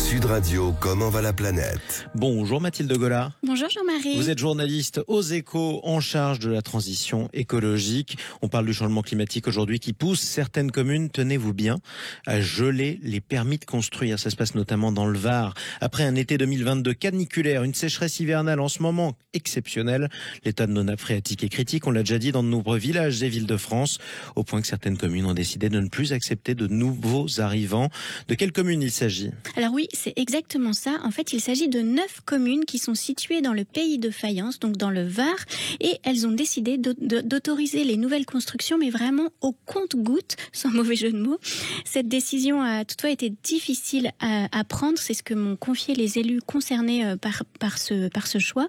Sud Radio, comment va la planète? Bonjour Mathilde Gola. Bonjour Jean-Marie. Vous êtes journaliste aux Échos en charge de la transition écologique. On parle du changement climatique aujourd'hui qui pousse certaines communes, tenez-vous bien, à geler les permis de construire. Ça se passe notamment dans le Var. Après un été 2022 caniculaire, une sécheresse hivernale en ce moment exceptionnelle, l'état de nos nappes phréatiques est critique, on l'a déjà dit, dans de nombreux villages et villes de France, au point que certaines communes ont décidé de ne plus accepter de nouveaux arrivants. De quelle commune il s'agit ? Alors oui, c'est exactement ça. En fait, il s'agit de 9 communes qui sont situées dans le pays de Fayence, donc dans le Var, et elles ont décidé d'autoriser les nouvelles constructions, mais vraiment au compte-gouttes, sans mauvais jeu de mots. Cette décision a toutefois été difficile à prendre, c'est ce que m'ont confié les élus concernés par ce choix,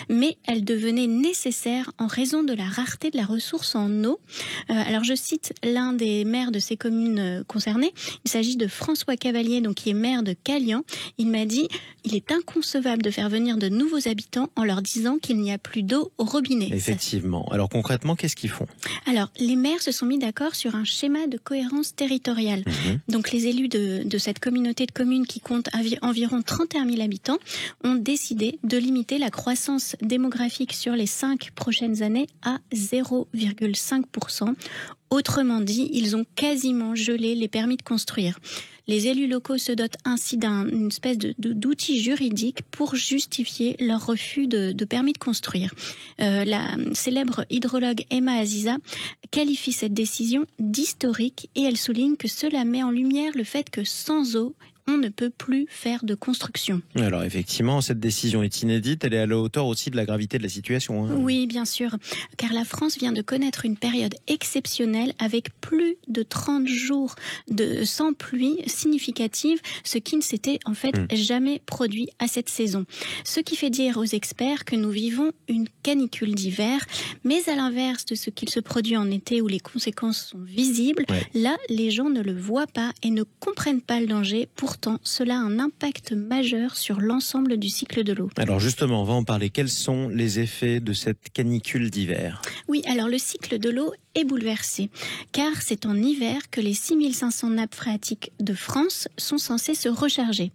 mais elle devenait nécessaire en raison de la rareté de la ressource en eau. Alors je cite l'un des maires de ces communes concernées, il s'agit de François Cavalier, donc qui est maire de Calian. Il m'a dit « Il est inconcevable de faire venir de nouveaux habitants en leur disant qu'il n'y a plus d'eau au robinet. » Effectivement. Alors concrètement, qu'est-ce qu'ils font ? Alors, les maires se sont mis d'accord sur un schéma de cohérence territoriale. Donc les élus de cette communauté de communes qui compte environ 31 000 habitants ont décidé de limiter la croissance démographique sur les 5 prochaines années à 0,5%. Autrement dit, ils ont quasiment gelé les permis de construire. Les élus locaux se dotent ainsi d'une espèce d'outil juridique pour justifier leur refus de permis de construire. La célèbre hydrologue Emma Aziza qualifie cette décision d'historique et elle souligne que cela met en lumière le fait que sans eau, on ne peut plus faire de construction. Alors effectivement, cette décision est inédite, elle est à la hauteur aussi de la gravité de la situation. Oui, bien sûr, car la France vient de connaître une période exceptionnelle avec plus de 30 jours sans pluie significative, ce qui ne s'était en fait jamais produit à cette saison. Ce qui fait dire aux experts que nous vivons une canicule d'hiver, mais à l'inverse de ce qu'il se produit en été où les conséquences sont visibles, là les gens ne le voient pas et ne comprennent pas le danger. Pourtant, cela a un impact majeur sur l'ensemble du cycle de l'eau. Alors justement, on va en parler. Quels sont les effets de cette canicule d'hiver ? Oui, alors le cycle de l'eau est bouleversé, car c'est en hiver que les 6500 nappes phréatiques de France sont censées se recharger.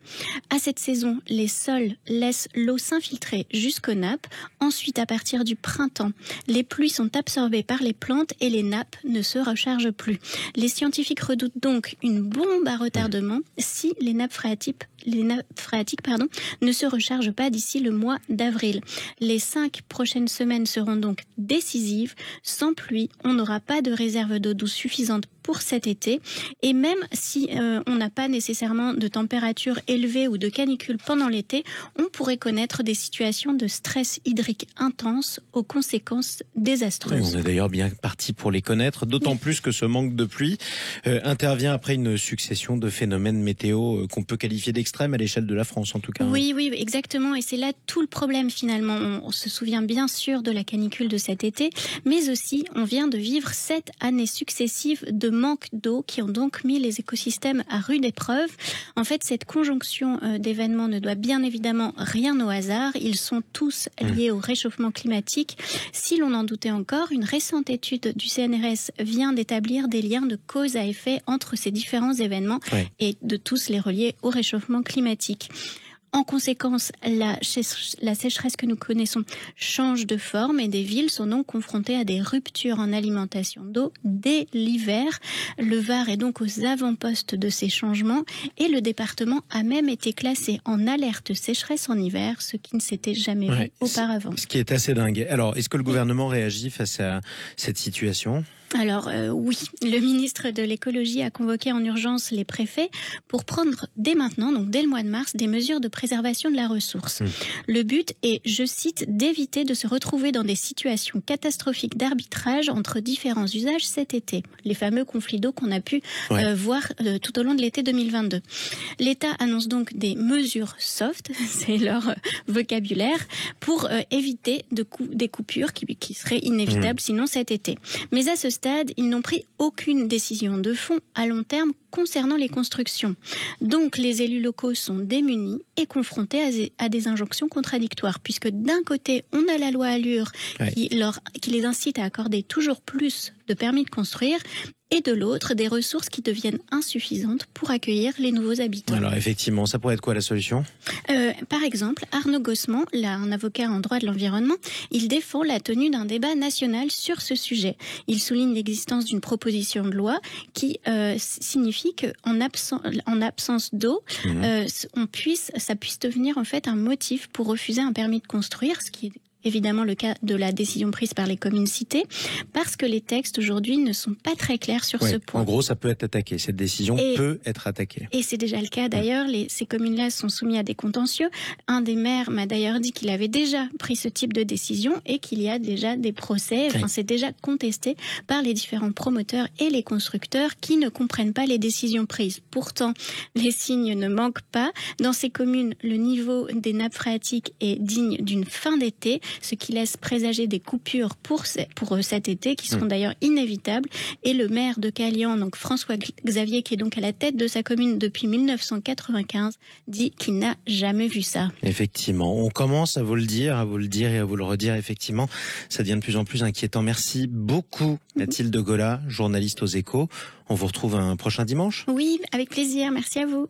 À cette saison, les sols laissent l'eau s'infiltrer jusqu'aux nappes. Ensuite, à partir du printemps, les pluies sont absorbées par les plantes et les nappes ne se rechargent plus. Les scientifiques redoutent donc une bombe à retardement si les nappes phréatiques ne se rechargent pas d'ici le mois d'avril. Les 5 prochaines semaines seront donc décisives. Sans pluie, on n'aura pas de réserve d'eau douce suffisante pour cet été. Et même si on n'a pas nécessairement de température élevée ou de canicule pendant l'été, on pourrait connaître des situations de stress hydrique intense aux conséquences désastreuses. On est d'ailleurs bien parti pour les connaître, d'autant plus que ce manque de pluie intervient après une succession de phénomènes météo qu'on peut qualifier d'extrêmes à l'échelle de la France en tout cas. Oui, exactement. Et c'est là tout le problème finalement. On se souvient bien sûr de la canicule de cet été, mais aussi on vient de vivre 7 années successives de manque d'eau qui ont donc mis les écosystèmes à rude épreuve. En fait, cette conjonction d'événements ne doit bien évidemment rien au hasard. Ils sont tous liés au réchauffement climatique. Si l'on en doutait encore, une récente étude du CNRS vient d'établir des liens de cause à effet entre ces différents événements et de tous les relier au réchauffement climatique. En conséquence, la sécheresse que nous connaissons change de forme et des villes sont donc confrontées à des ruptures en alimentation d'eau dès l'hiver. Le Var est donc aux avant-postes de ces changements et le département a même été classé en alerte sécheresse en hiver, ce qui ne s'était jamais vu auparavant. Ce qui est assez dingue. Alors, est-ce que le gouvernement réagit face à cette situation ? Alors oui, le ministre de l'écologie a convoqué en urgence les préfets pour prendre dès maintenant, donc dès le mois de mars, des mesures de préservation de la ressource. Le but est, je cite, d'éviter de se retrouver dans des situations catastrophiques d'arbitrage entre différents usages cet été. Les fameux conflits d'eau qu'on a pu voir tout au long de l'été 2022. L'État annonce donc des mesures soft, c'est leur vocabulaire, pour éviter des coupures qui seraient inévitables sinon cet été. Mais à ce stade, ils n'ont pris aucune décision de fond à long terme concernant les constructions. Donc les élus locaux sont démunis et confrontés à des injonctions contradictoires, puisque d'un côté, on a la loi Allure qui les incite à accorder toujours plus de permis de construire, et de l'autre, des ressources qui deviennent insuffisantes pour accueillir les nouveaux habitants. Alors effectivement, ça pourrait être quoi la solution ? Par exemple, Arnaud Gossement, là, un avocat en droit de l'environnement, il défend la tenue d'un débat national sur ce sujet. Il souligne l'existence d'une proposition de loi qui signifie qu'en absence d'eau, ça puisse devenir en fait un motif pour refuser un permis de construire, ce qui est évidemment le cas de la décision prise par les communes citées, parce que les textes aujourd'hui ne sont pas très clairs sur ce point. En gros, ça peut être attaqué. Cette décision peut être attaquée. Et c'est déjà le cas d'ailleurs. Ces communes-là sont soumises à des contentieux. Un des maires m'a d'ailleurs dit qu'il avait déjà pris ce type de décision et qu'il y a déjà des procès. Enfin, c'est déjà contesté par les différents promoteurs et les constructeurs qui ne comprennent pas les décisions prises. Pourtant, les signes ne manquent pas. Dans ces communes, le niveau des nappes phréatiques est digne d'une fin d'été, ce qui laisse présager des coupures pour cet été, qui seront d'ailleurs inévitables. Et le maire de Calian, donc François Xavier, qui est donc à la tête de sa commune depuis 1995, dit qu'il n'a jamais vu ça. Effectivement, on commence à vous le dire et à vous le redire. Effectivement, ça devient de plus en plus inquiétant. Merci beaucoup, Mathilde Gola, journaliste aux Échos. On vous retrouve un prochain dimanche ? Oui, avec plaisir. Merci à vous.